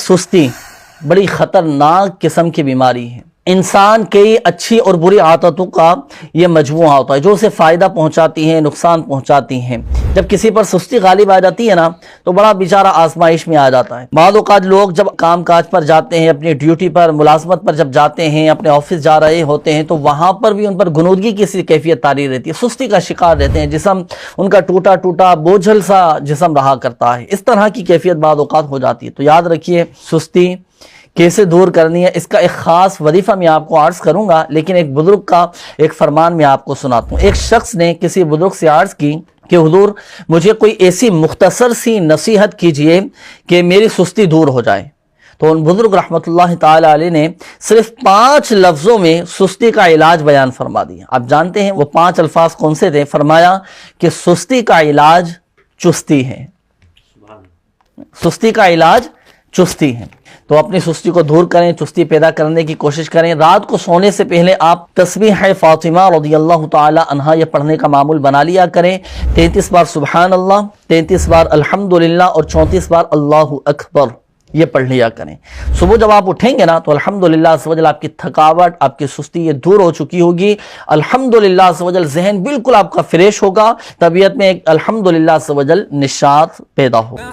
سستی بڑی خطرناک قسم کی بیماری ہے۔ انسان کی اچھی اور بری عادتوں کا یہ مجموعہ ہوتا ہے جو اسے فائدہ پہنچاتی ہیں، نقصان پہنچاتی ہیں۔ جب کسی پر سستی غالب آ جاتی ہے نا تو بڑا بیچارہ آزمائش میں آ جاتا ہے۔ بعض اوقات لوگ جب کام کاج پر جاتے ہیں، اپنی ڈیوٹی پر، ملازمت پر جب جاتے ہیں، اپنے آفس جا رہے ہوتے ہیں تو وہاں پر بھی ان پر غنودگی کی سی کیفیت طاری رہتی ہے، سستی کا شکار رہتے ہیں، جسم ان کا ٹوٹا ٹوٹا بوجھل سا جسم رہا کرتا ہے۔ اس طرح کی کیفیت بعض اوقات ہو جاتی ہے۔ تو یاد رکھیے سستی کیسے دور کرنی ہے، اس کا ایک خاص وظیفہ میں آپ کو عرض کروں گا، لیکن ایک بزرگ کا ایک فرمان میں آپ کو سناتا ہوں۔ ایک شخص نے کسی بزرگ سے عرض کی کہ حضور مجھے کوئی ایسی مختصر سی نصیحت کیجئے کہ میری سستی دور ہو جائے۔ تو ان بزرگ رحمت اللہ تعالی علیہ نے صرف 5 لفظوں میں سستی کا علاج بیان فرما دیا۔ آپ جانتے ہیں وہ 5 الفاظ کون سے تھے؟ فرمایا کہ سستی کا علاج چستی ہے۔ سستی کا علاج چستی ہے۔ تو اپنی سستی کو دور کریں، چستی پیدا کرنے کی کوشش کریں۔ رات کو سونے سے پہلے آپ تسبیح فاطمہ رضی اللہ تعالی عنہا یہ پڑھنے کا معمول بنا لیا کریں۔ 33 بار سبحان اللہ، 33 بار الحمدللہ اور 34 بار اللہ اکبر یہ پڑھ لیا کریں۔ صبح جب آپ اٹھیں گے نا تو الحمدللہ عز و جل آپ کی تھکاوٹ، آپ کی سستی یہ دور ہو چکی ہوگی۔ الحمدللہ عز و جل ذہن بالکل آپ کا فریش ہوگا، طبیعت میں ایک الحمدللہ عز و جل نشاط پیدا ہوگا۔